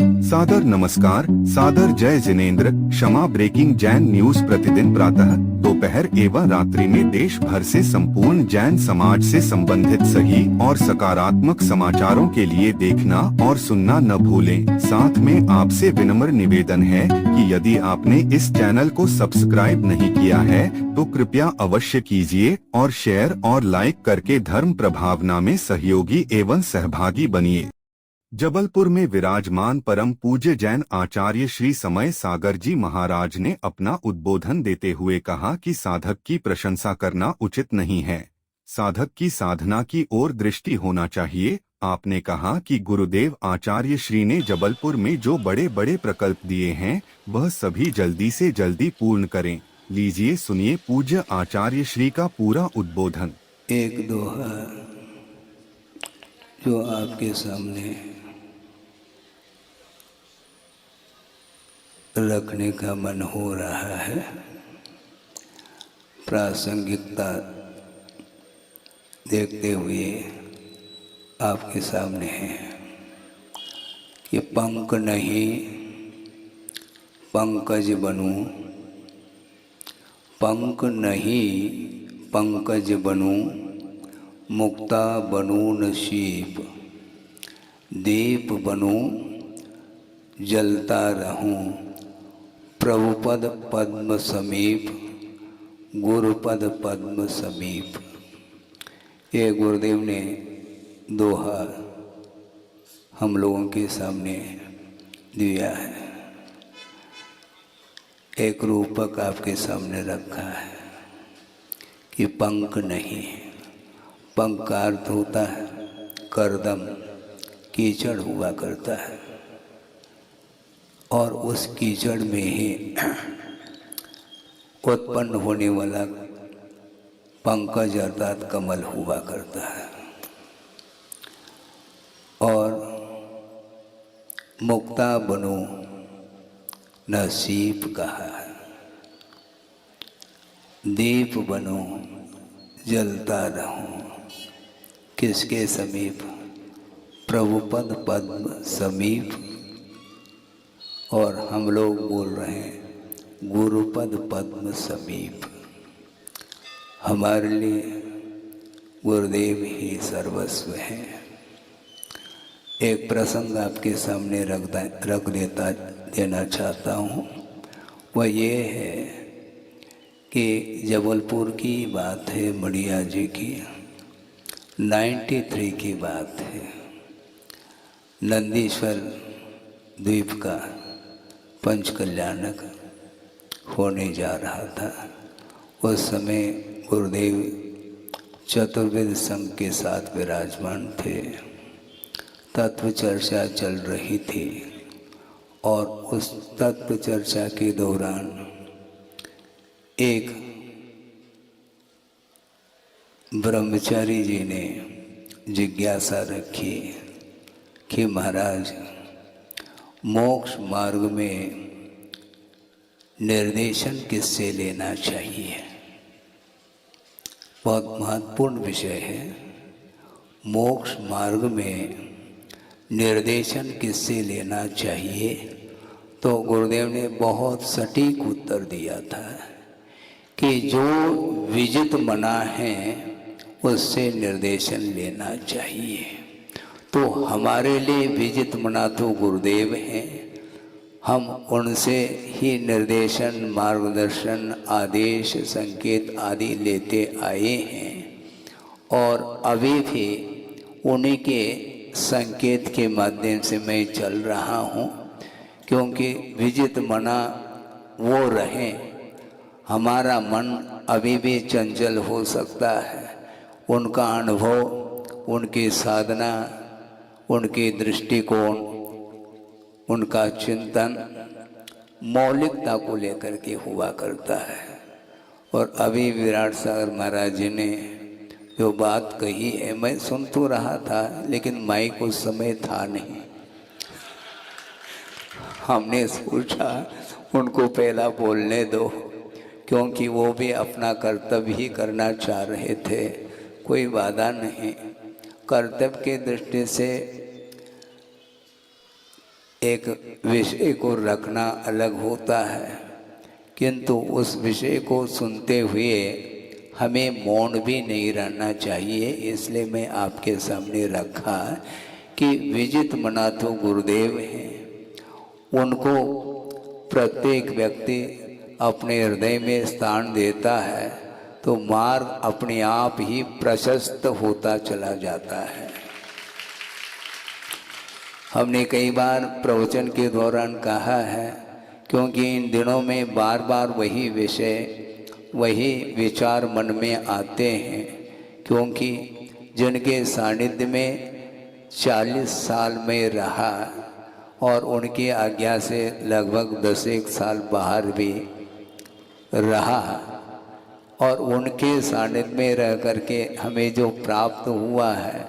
सादर नमस्कार, सादर जय जिनेंद्र। क्षमा ब्रेकिंग जैन न्यूज प्रतिदिन प्रातः, दोपहर एवं रात्रि में देश भर से संपूर्ण जैन समाज से संबंधित सही और सकारात्मक समाचारों के लिए देखना और सुनना न भूलें। साथ में आपसे विनम्र निवेदन है कि यदि आपने इस चैनल को सब्सक्राइब नहीं किया है तो कृपया अवश्य कीजिए और शेयर और लाइक करके धर्म प्रभावना में सहयोगी एवं सहभागी बनिए। जबलपुर में विराजमान परम पूज्य जैन आचार्य श्री समय सागर जी महाराज ने अपना उद्बोधन देते हुए कहा कि साधक की प्रशंसा करना उचित नहीं है, साधक की साधना की ओर दृष्टि होना चाहिए। आपने कहा कि गुरुदेव आचार्य श्री ने जबलपुर में जो बड़े बड़े प्रकल्प दिए हैं वह सभी जल्दी से जल्दी पूर्ण करें। लीजिए सुनिए पूज्य आचार्य श्री का पूरा उद्बोधन। एक दोहा जो आपके सामने रखने का मन हो रहा है, प्रासंगिकता देखते हुए आपके सामने है कि पंख नहीं पंकज बनूं, पंख नहीं पंकज बनूं, मुक्ता बनूं नसीब, दीप बनूं जलता रहूं, प्रभुपद पद्म समीप, गुरुपद पद्म समीप। ये गुरुदेव ने दोहा हम लोगों के सामने दिया है, एक रूपक आपके सामने रखा है कि पंख नहीं। पंख का अर्थ होता है करदम, कीचड़ हुआ करता है और उस कीचड़ में ही उत्पन्न होने वाला पंकज अर्थात कमल हुआ करता है। और मुक्ता बनो नसीब कहा है, दीप बनो जलता रहूं, किसके समीप? प्रभुपद पद्म समीप। और हम लोग बोल रहे हैं गुरुपद पद्म समीप। हमारे लिए गुरुदेव ही सर्वस्व हैं। एक प्रसंग आपके सामने रख देना चाहता हूँ। वह ये है कि जबलपुर की बात है, मड़िया जी की 93 की बात है। नंदीश्वर द्वीप का पंचकल्याणक होने जा रहा था। उस समय गुरुदेव चतुर्वेद संघ के साथ विराजमान थे। तत्व चर्चा चल रही थी और उस तत्व चर्चा के दौरान एक ब्रह्मचारी जी ने जिज्ञासा रखी कि महाराज, मोक्ष मार्ग में निर्देशन किससे लेना चाहिए? बहुत महत्वपूर्ण विषय है। मोक्ष मार्ग में निर्देशन किससे लेना चाहिए? तो गुरुदेव ने बहुत सटीक उत्तर दिया था कि जो विजित मना है उससे निर्देशन लेना चाहिए। तो हमारे लिए विजित मना तो गुरुदेव हैं, हम उनसे ही निर्देशन, मार्गदर्शन, आदेश, संकेत आदि लेते आए हैं और अभी भी उन्हीं के संकेत के माध्यम से मैं चल रहा हूँ। क्योंकि विजित मना वो रहे, हमारा मन अभी भी चंचल हो सकता है। उनका अनुभव, उनकी साधना, उनकी दृष्टिकोण, उनका चिंतन मौलिकता को लेकर के हुआ करता है। और अभी विराट सागर महाराज जी ने जो बात कही है, मैं सुन तो रहा था लेकिन माइक उस समय था नहीं। हमने सोचा उनको पहला बोलने दो, क्योंकि वो भी अपना कर्तव्य ही करना चाह रहे थे। कोई बाधा नहीं। कर्तव्य के दृष्टि से एक विषय को रखना अलग होता है, किंतु उस विषय को सुनते हुए हमें मौन भी नहीं रहना चाहिए। इसलिए मैं आपके सामने रखा कि विजित मनाथो गुरुदेव हैं, उनको प्रत्येक व्यक्ति अपने हृदय में स्थान देता है तो मार्ग अपने आप ही प्रशस्त होता चला जाता है। हमने कई बार प्रवचन के दौरान कहा है, क्योंकि इन दिनों में बार बार वही विषय वही विचार मन में आते हैं, क्योंकि जिनके सानिध्य में 40 साल में रहा और उनकी आज्ञा से लगभग 10 साल बाहर भी रहा, और उनके सानिध्य में रह करके हमें जो प्राप्त हुआ है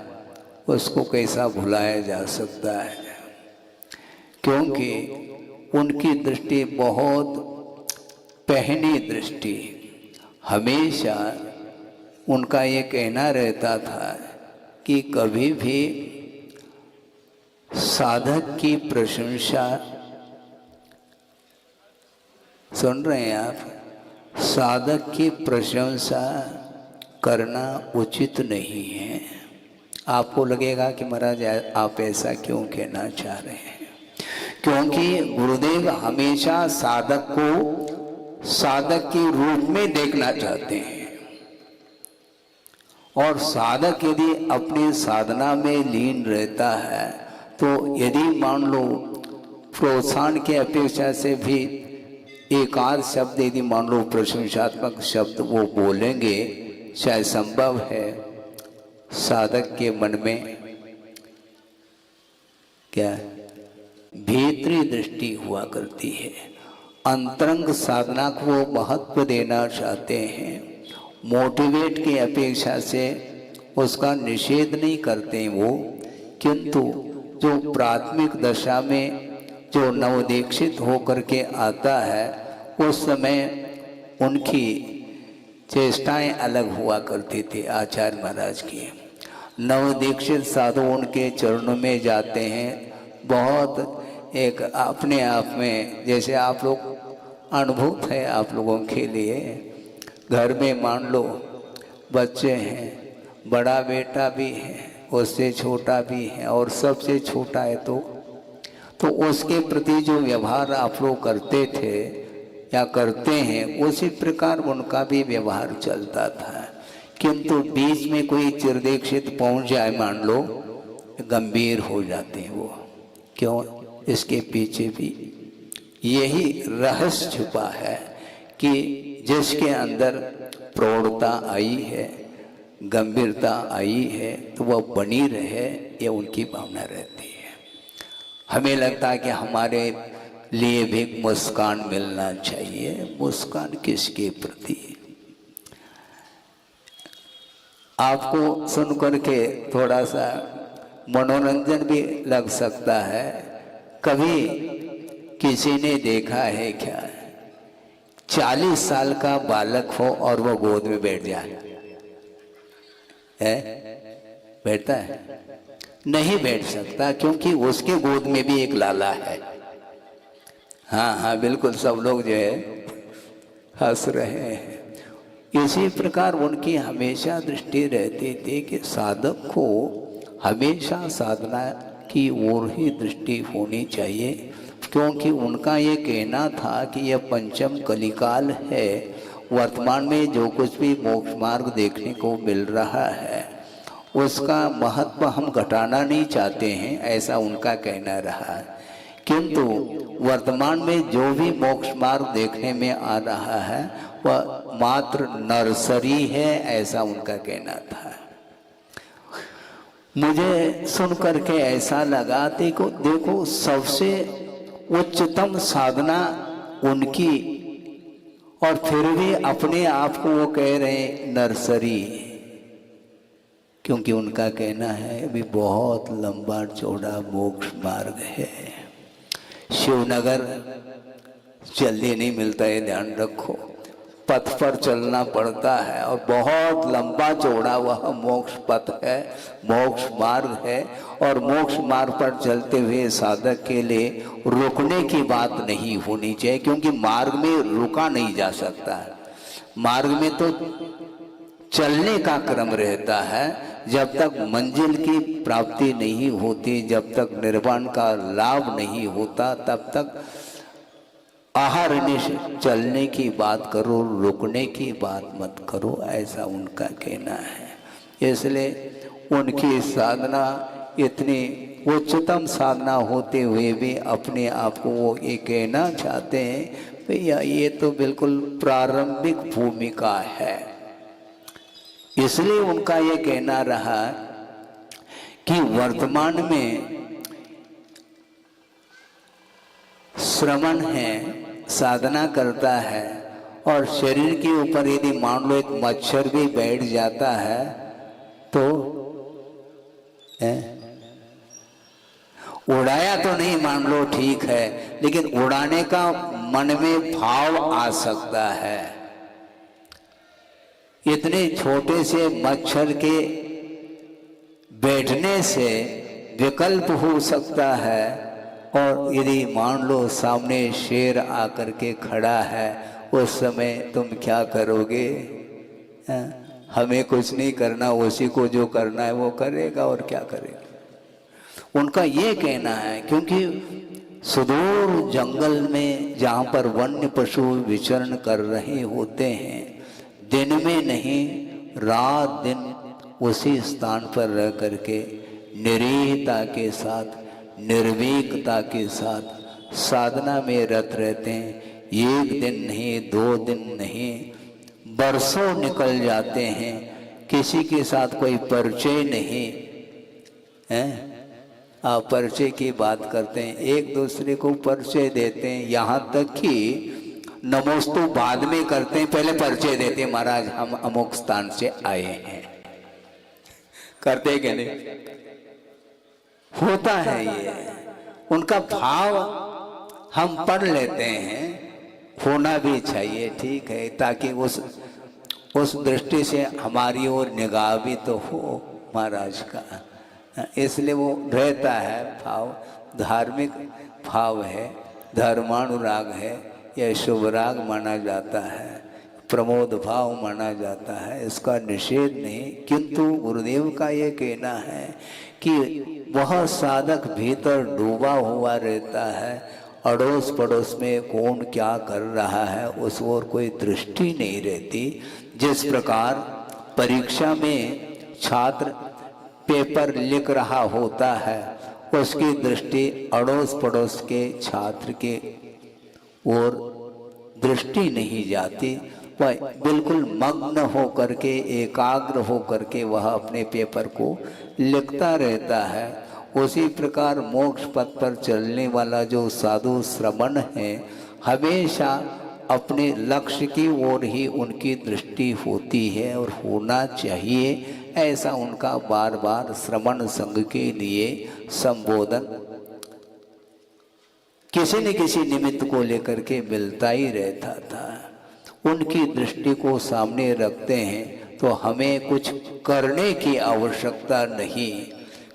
उसको कैसा भुलाया जा सकता है। क्योंकि उनकी दृष्टि बहुत पहनी दृष्टि, हमेशा उनका ये कहना रहता था कि कभी भी साधक की प्रशंसा, सुन रहे हैं आप, साधक की प्रशंसा करना उचित नहीं है। आपको लगेगा कि महाराज आप ऐसा क्यों कहना चाह रहे हैं, क्योंकि गुरुदेव हमेशा साधक को साधक के रूप में देखना चाहते हैं। और साधक यदि अपनी साधना में लीन रहता है तो यदि मान लो प्रोत्साहन की अपेक्षा से भी एक आध शब्द यदि मान लो प्रशंसात्मक शब्द वो बोलेंगे, शायद संभव है साधक के मन में क्या भीतरी दृष्टि हुआ करती है। अंतरंग साधना को वो महत्व देना चाहते हैं, मोटिवेट की अपेक्षा से उसका निषेध नहीं करते वो, किंतु जो प्राथमिक दशा में जो नवदीक्षित होकर के आता है उस समय उनकी चेष्टाएं अलग हुआ करती थी। आचार्य महाराज की नवदीक्षित साधु उनके चरणों में जाते हैं, बहुत एक अपने आप में जैसे आप लोग अनुभूत है आप लोगों के लिए, घर में मान लो बच्चे हैं, बड़ा बेटा भी है, उससे छोटा भी है और सबसे छोटा है तो उसके प्रति जो व्यवहार आप लोग करते थे या करते हैं उसी प्रकार उनका भी व्यवहार चलता था। किंतु बीच में कोई चिरदीक्षित पहुंच जाए मान लो, गंभीर हो जाते हैं वो। क्यों? इसके पीछे भी यही रहस्य छुपा है कि जिसके अंदर प्रौढ़ता आई है, गंभीरता आई है, तो वह बनी रहे, ये उनकी भावना रहती है। हमें लगता है कि हमारे लिए भी मुस्कान मिलना चाहिए। मुस्कान किसके प्रति? आपको सुन करके थोड़ा सा मनोरंजन भी लग सकता है। कभी किसी ने देखा है क्या 40 साल का बालक हो और वो गोद में बैठ जाए? बैठता है? नहीं बैठ सकता, क्योंकि उसके गोद में भी एक लाला है। हाँ, बिल्कुल, सब लोग जो है हंस रहे हैं। इसी प्रकार उनकी हमेशा दृष्टि रहती थी कि साधक को हमेशा साधना की ओर ही दृष्टि होनी चाहिए, क्योंकि उनका ये कहना था कि यह पंचम कलिकाल है। वर्तमान में जो कुछ भी मोक्ष मार्ग देखने को मिल रहा है उसका महत्व हम घटाना नहीं चाहते हैं, ऐसा उनका कहना रहा है। किंतु वर्तमान में जो भी मोक्ष मार्ग देखने में आ रहा है वह मात्र नर्सरी है, ऐसा उनका कहना था। मुझे सुन करके ऐसा लगा, देखो सबसे उच्चतम साधना उनकी, और फिर भी अपने आप को वो कह रहे नर्सरी, क्योंकि उनका कहना है अभी बहुत लंबा चौड़ा मोक्ष मार्ग है। शिवनगर जल्दी नहीं मिलता है, ध्यान रखो। पथ पर चलना पड़ता है और बहुत लंबा चौड़ा वह मोक्ष पथ है, मोक्ष मार्ग है। और मोक्ष मार्ग पर चलते हुए साधक के लिए रुकने की बात नहीं होनी चाहिए, क्योंकि मार्ग में रुका नहीं जा सकता है। मार्ग में तो चलने का क्रम रहता है। जब तक मंजिल की प्राप्ति नहीं होती, जब तक निर्वाण का लाभ नहीं होता, तब तक आहारण्य से चलने की बात करो, रुकने की बात मत करो, ऐसा उनका कहना है। इसलिए उनकी साधना इतनी उच्चतम साधना होते हुए भी अपने आप को वो ये कहना चाहते हैं भैया ये तो बिल्कुल प्रारंभिक भूमिका है। इसलिए उनका ये कहना रहा कि वर्तमान में श्रवण है, साधना करता है, और शरीर के ऊपर यदि मान लो एक मच्छर भी बैठ जाता है तो उड़ाया तो नहीं मान लो ठीक है, लेकिन उड़ाने का मन में भाव आ सकता है। इतने छोटे से मच्छर के बैठने से विकल्प हो सकता है। और यदि मान लो सामने शेर आकर के खड़ा है, उस समय तुम क्या करोगे? हमें कुछ नहीं करना, उसी को जो करना है वो करेगा, और क्या करेगा। उनका ये कहना है क्योंकि सुदूर जंगल में जहाँ पर वन्य पशु विचरण कर रहे होते हैं, दिन में नहीं रात दिन उसी स्थान पर रह करके निरीहता के साथ, निर्भीकता के साथ साधना में रत रहते हैं। एक दिन नहीं, 2 दिन नहीं, बरसों निकल जाते हैं, किसी के साथ कोई परिचय नहीं है। आप परिचय की बात करते हैं, एक दूसरे को परिचय देते हैं, यहाँ तक कि नमोस्तु बाद में करते हैं, पहले परिचय देते हैं, महाराज हम अमुक स्थान से आए हैं। करते हैं कि नहीं? होता है ये। उनका भाव हम पढ़ लेते हैं, होना भी चाहिए, ठीक है, ताकि उस दृष्टि से हमारी ओर निगाह भी तो हो महाराज का। इसलिए वो रहता है भाव, धार्मिक भाव है, धर्मानुराग है, यह शुभ राग माना जाता है, प्रमोद भाव माना जाता है, इसका निषेध नहीं। किंतु गुरुदेव का ये कहना है कि वह साधक भीतर डूबा हुआ रहता है, अड़ोस पड़ोस में कौन क्या कर रहा है उस ओर कोई दृष्टि नहीं रहती। जिस प्रकार परीक्षा में छात्र पेपर लिख रहा होता है, उसकी दृष्टि अड़ोस पड़ोस के छात्र के ओर दृष्टि नहीं जाती, वह बिल्कुल मग्न हो करके, एकाग्र हो करके वह अपने पेपर को लिखता रहता है। उसी प्रकार मोक्ष पथ पर चलने वाला जो साधु श्रमण है, हमेशा अपने लक्ष्य की ओर ही उनकी दृष्टि होती है और होना चाहिए। ऐसा उनका बार बार श्रमण संघ के लिए संबोधन किसी न किसी निमित्त को लेकर के मिलता ही रहता था। उनकी दृष्टि को सामने रखते हैं तो हमें कुछ करने की आवश्यकता नहीं।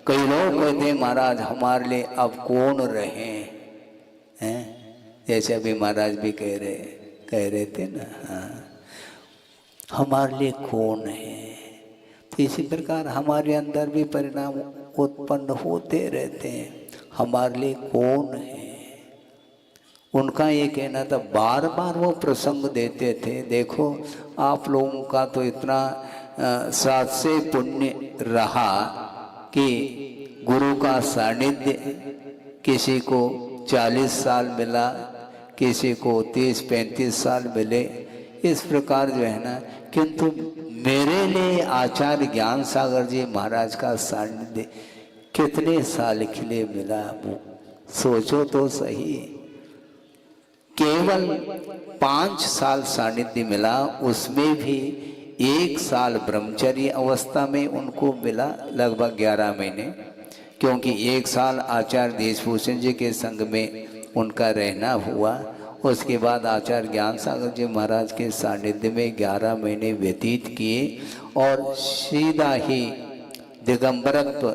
कई लोग कहते हैं महाराज हमारे लिए अब कौन रहे हैं, जैसे अभी महाराज भी कह रहे थे ना, हाँ, हमारे लिए कौन है। तो इसी प्रकार हमारे अंदर भी परिणाम उत्पन्न होते रहते हैं, हमारे लिए कौन है। उनका ये कहना था, बार बार वो प्रसंग देते थे, देखो आप लोगों का तो इतना साथ से पुण्य रहा कि गुरु का सानिध्य किसी को 40 साल मिला, किसी को 30-35 साल मिले, इस प्रकार जो है ना। किंतु मेरे लिए आचार्य ज्ञान सागर जी महाराज का सानिध्य कितने साल के लिए मिला, वो सोचो तो सही। केवल 5 साल सानिध्य मिला, उसमें भी 1 साल ब्रह्मचर्य अवस्था में उनको मिला, लगभग 11 महीने, क्योंकि 1 साल आचार्य देशभूषण जी के संग में उनका रहना हुआ उसके बाद आचार्य ज्ञान सागर जी महाराज के सानिध्य में 11 महीने व्यतीत किए और सीधा ही दिगंबरत्व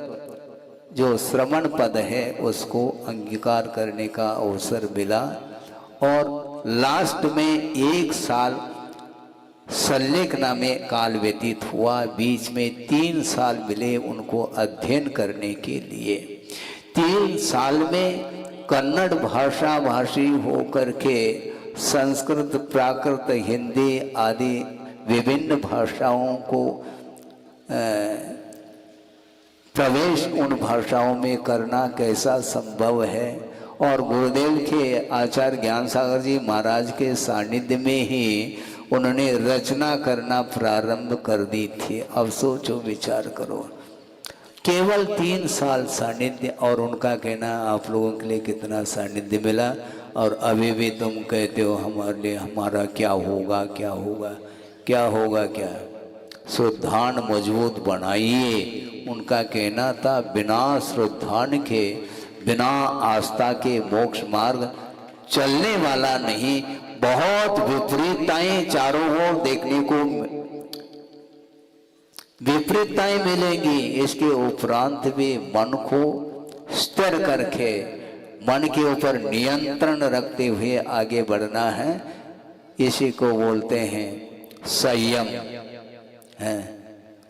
जो श्रवण पद है उसको अंगीकार करने का अवसर मिला। और लास्ट में 1 साल संलेखना में काल व्यतीत हुआ। बीच में 3 साल मिले उनको अध्ययन करने के लिए। 3 साल में कन्नड़ भाषा भाषी होकर के संस्कृत, प्राकृत, हिंदी आदि विभिन्न भाषाओं को प्रवेश उन भाषाओं में करना कैसा संभव है। और गुरुदेव के आचार्य ज्ञान सागर जी महाराज के सानिध्य में ही उन्होंने रचना करना प्रारंभ कर दी थी। अब सोचो, विचार करो, केवल 3 साल सानिध्य और उनका कहना आप लोगों के लिए कितना सानिध्य मिला। और अभी भी तुम कहते हो हमारे लिए हमारा क्या होगा क्या होगा क्या होगा क्या। श्रद्धान मजबूत बनाइए, उनका कहना था बिना श्रद्धान के, बिना आस्था के मोक्ष मार्ग चलने वाला नहीं। बहुत विपरीतताएं चारों ओर देखने को विपरीतताएं मिलेंगी। इसके उपरांत भी मन को स्थिर करके, मन के ऊपर नियंत्रण रखते हुए आगे बढ़ना है। इसी को बोलते हैं संयम है।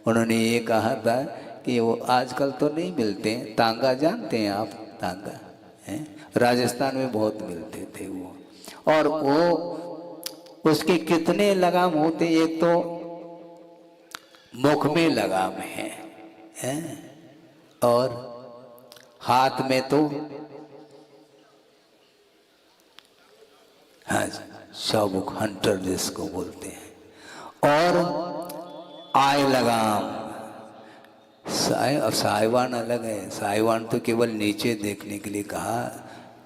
उन्होंने ये कहा था कि वो आजकल तो नहीं मिलते, तांगा जानते हैं आप? तांगा है, राजस्थान में बहुत मिलते थे वो। और वो उसके कितने लगाम होते, एक तो मुख में लगाम है और हाथ में तो हाँ शाबुक हंटर जिसको बोलते हैं, और आय लगाम। साइवान अलग है। साइवान तो केवल नीचे देखने के लिए कहा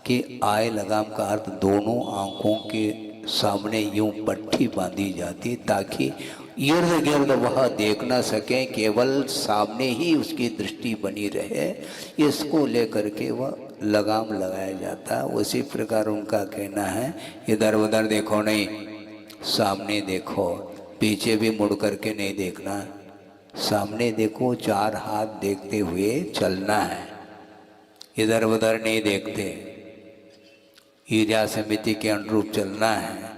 कि आय लगाम का अर्थ दोनों आंखों के सामने यूं पट्टी बांधी जाती ताकि इर्द गिर्द वह देख ना सके, केवल सामने ही उसकी दृष्टि बनी रहे। इसको लेकर के वह लगाम लगाया जाता। उसी प्रकार उनका कहना है इधर उधर देखो नहीं, सामने देखो, पीछे भी मुड़ करके नहीं देखना, सामने देखो, 4 हाथ देखते हुए चलना है, इधर उधर नहीं देखते, ईर्ष्या समिति के अनुरूप चलना है।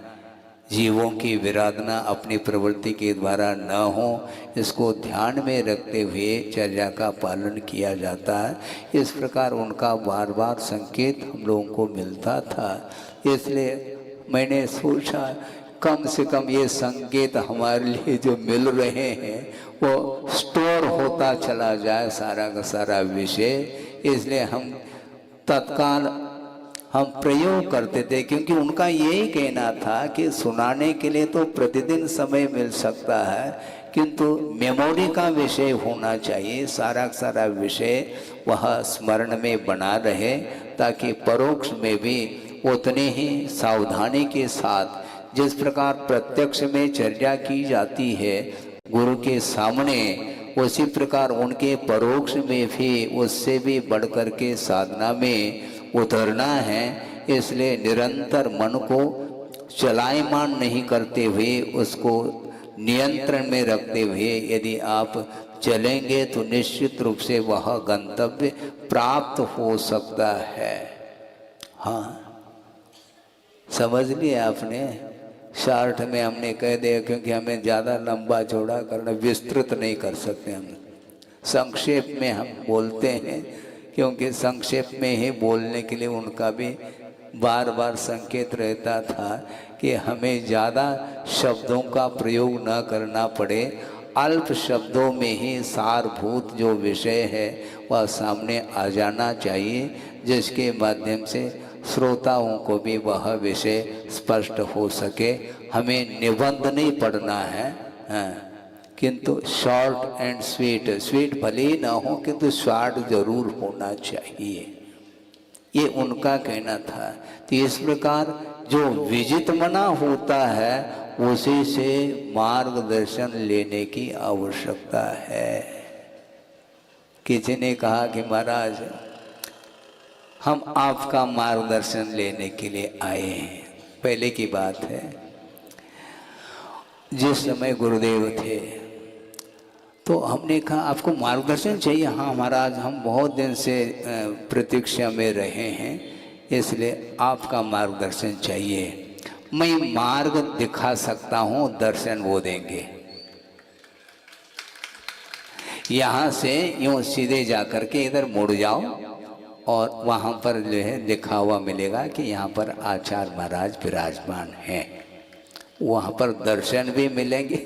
जीवों की विराधना अपनी प्रवृत्ति के द्वारा न हो, इसको ध्यान में रखते हुए चर्या का पालन किया जाता है। इस प्रकार उनका बार बार संकेत हम लोगों को मिलता था। इसलिए मैंने सोचा कम से कम ये संकेत हमारे लिए जो मिल रहे हैं वो स्टोर होता चला जाए सारा का सारा विषय। इसलिए हम तत्काल हम प्रयोग करते थे, क्योंकि उनका यही कहना था कि सुनाने के लिए तो प्रतिदिन समय मिल सकता है, किंतु मेमोरी का विषय होना चाहिए, सारा का सारा विषय वह स्मरण में बना रहे, ताकि परोक्ष में भी उतने ही सावधानी के साथ जिस प्रकार प्रत्यक्ष में चर्चा की जाती है गुरु के सामने, उसी प्रकार उनके परोक्ष में भी उससे भी बढ़कर के साधना में उतरना है। इसलिए निरंतर मन को चलायमान नहीं करते हुए, उसको नियंत्रण में रखते हुए यदि आप चलेंगे तो निश्चित रूप से वह गंतव्य प्राप्त हो सकता है। हाँ, समझ लिया आपने? शार्ट में हमने कह दिया, क्योंकि हमें ज़्यादा लंबा चौड़ा करना, विस्तृत नहीं कर सकते हम, संक्षेप में हम बोलते हैं, क्योंकि संक्षेप में ही बोलने के लिए उनका भी बार बार संकेत रहता था कि हमें ज़्यादा शब्दों का प्रयोग न करना पड़े, अल्प शब्दों में ही सारभूत जो विषय है वह सामने आ जाना चाहिए, जिसके माध्यम से श्रोताओं को भी वह विषय स्पष्ट हो सके। हमें निबंध नहीं पढ़ना है, किंतु शॉर्ट एंड स्वीट, स्वीट भले ही ना हो किंतु शॉर्ट जरूर होना चाहिए, ये उनका कहना था। तो इस प्रकार जो विजित मना होता है उसी से मार्गदर्शन लेने की आवश्यकता है। किसी ने कहा कि महाराज हम आपका मार्गदर्शन लेने के लिए आए हैं, पहले की बात है, जिस समय गुरुदेव थे तो हमने कहा आपको मार्गदर्शन चाहिए। हाँ महाराज, हम बहुत दिन से प्रतीक्षा में रहे हैं, इसलिए आपका मार्गदर्शन चाहिए। मैं मार्ग दिखा सकता हूँ, दर्शन वो देंगे। यहाँ से यूँ सीधे जा कर के इधर मुड़ जाओ और वहाँ पर जो है लिखा हुआ मिलेगा कि यहाँ पर आचार्य महाराज विराजमान हैं। वहाँ पर दर्शन भी मिलेंगे।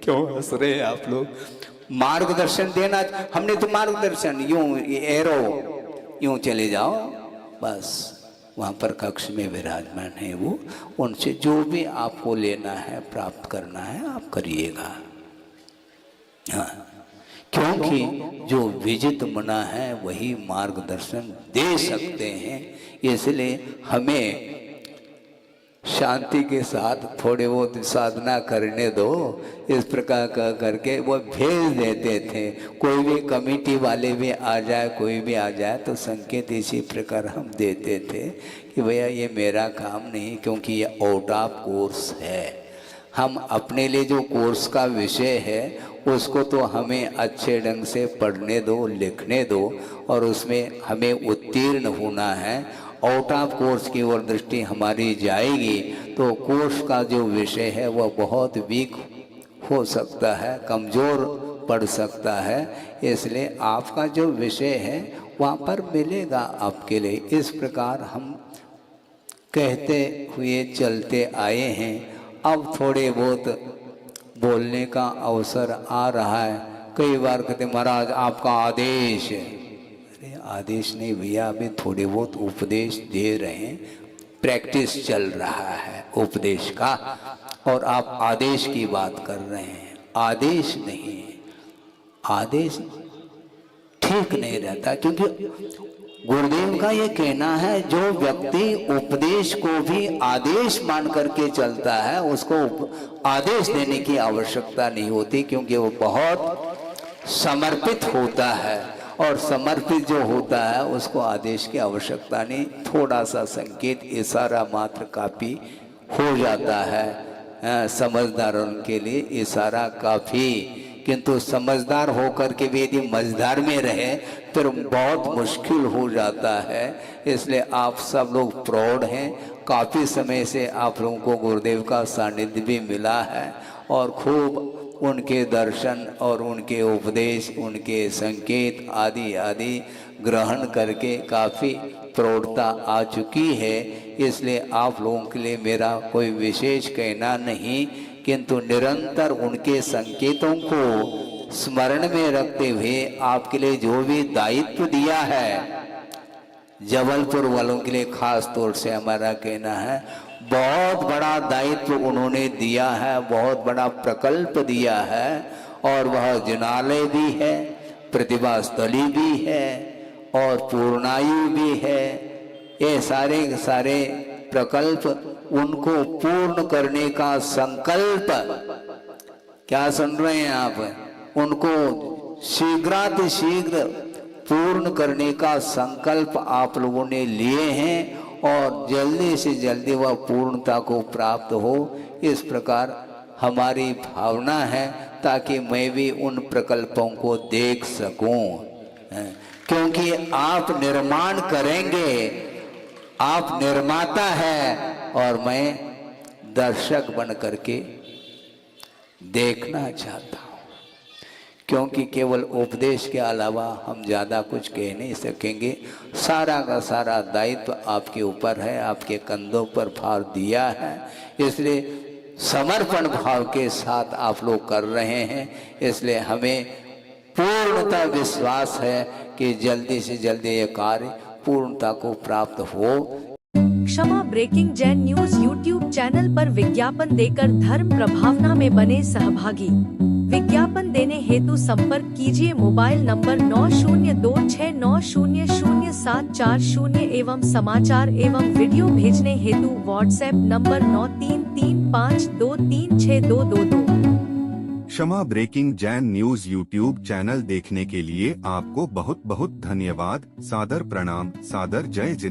क्यों हंस रहे हैं आप लोग? मार्गदर्शन देना, हमने तो मार्गदर्शन यूँ एरो यूँ चले जाओ, बस वहाँ पर कक्ष में विराजमान है वो। उनसे जो भी आपको लेना है, प्राप्त करना है, आप करिएगा। हाँ, क्योंकि जो विजित मना है वही मार्गदर्शन दे सकते हैं। इसलिए हमें शांति के साथ थोड़े बहुत साधना करने दो, इस प्रकार का करके वो भेज देते थे। कोई भी कमेटी वाले भी आ जाए, कोई भी आ जाए तो संकेत इसी प्रकार हम देते थे कि भैया ये मेरा काम नहीं, क्योंकि ये आउट ऑफ कोर्स है। हम अपने लिए जो कोर्स का विषय है उसको तो हमें अच्छे ढंग से पढ़ने दो, लिखने दो, और उसमें हमें उत्तीर्ण होना है। आउट ऑफ कोर्स की ओर दृष्टि हमारी जाएगी तो कोर्स का जो विषय है वह बहुत वीक हो सकता है, कमज़ोर पड़ सकता है। इसलिए आपका जो विषय है वहाँ पर मिलेगा आपके लिए। इस प्रकार हम कहते हुए चलते आए हैं। अब थोड़े बहुत बोलने का अवसर आ रहा है। कई बार कहते महाराज आपका आदेश है। अरे आदेश नहीं भैया, अभी थोड़े बहुत उपदेश दे रहे हैं, प्रैक्टिस चल रहा है उपदेश का, और आप आदेश की बात कर रहे हैं। आदेश नहीं, आदेश ठीक नहीं रहता, क्योंकि गुरुदेव का ये कहना है जो व्यक्ति उपदेश को भी आदेश मान करके चलता है उसको आदेश देने की आवश्यकता नहीं होती, क्योंकि वो बहुत समर्पित होता है, और समर्पित जो होता है उसको आदेश की आवश्यकता नहीं। थोड़ा सा संकेत, इशारा मात्र काफ़ी हो जाता है। समझदारों के लिए इशारा काफ़ी, किंतु समझदार होकर के भी यदि मझधार में रहे फिर बहुत मुश्किल हो जाता है। इसलिए आप सब लोग प्रौढ़ हैं, काफ़ी समय से आप लोगों को गुरुदेव का सानिध्य भी मिला है, और खूब उनके दर्शन और उनके उपदेश, उनके संकेत आदि आदि ग्रहण करके काफ़ी प्रौढ़ता आ चुकी है। इसलिए आप लोगों के लिए मेरा कोई विशेष कहना नहीं, किंतु निरंतर उनके संकेतों को स्मरण में रखते हुए आपके लिए जो भी दायित्व दिया है, जबलपुर वालों के लिए खास तौर से हमारा कहना है, बहुत बड़ा दायित्व उन्होंने दिया है, बहुत बड़ा प्रकल्प दिया है, और वह जिनालय भी है, प्रतिभा स्थली भी है, और पूर्णायु भी है। ये सारे सारे प्रकल्प उनको पूर्ण करने का संकल्प, क्या सुन रहे हैं आप, उनको शीघ्रातिशीघ्र पूर्ण करने का संकल्प आप लोगों ने लिए हैं, और जल्दी से जल्दी वह पूर्णता को प्राप्त हो, इस प्रकार हमारी भावना है, ताकि मैं भी उन प्रकल्पों को देख सकूं। क्योंकि आप निर्माण करेंगे, आप निर्माता है, और मैं दर्शक बन करके देखना चाहता हूँ। क्योंकि केवल उपदेश के अलावा हम ज़्यादा कुछ कह नहीं सकेंगे। सारा का सारा दायित्व आपके ऊपर है, आपके कंधों पर भार दिया है, इसलिए समर्पण भाव के साथ आप लोग कर रहे हैं। इसलिए हमें पूर्णतः विश्वास है कि जल्दी से जल्दी ये कार्य पूर्णता को प्राप्त हो। Kshama breaking Jain news YouTube channel पर विज्ञापन देकर धर्म प्रभावना में बने सहभागी। विज्ञापन देने हेतु संपर्क कीजिए मोबाइल नंबर 9026900740 एवं समाचार एवं वीडियो भेजने हेतु WhatsApp number 9335236222। Kshama breaking Jain news YouTube channel देखने के लिए आपको बहुत बहुत धन्यवाद। सादर प्रणाम, सादर जय जिनेंद्र।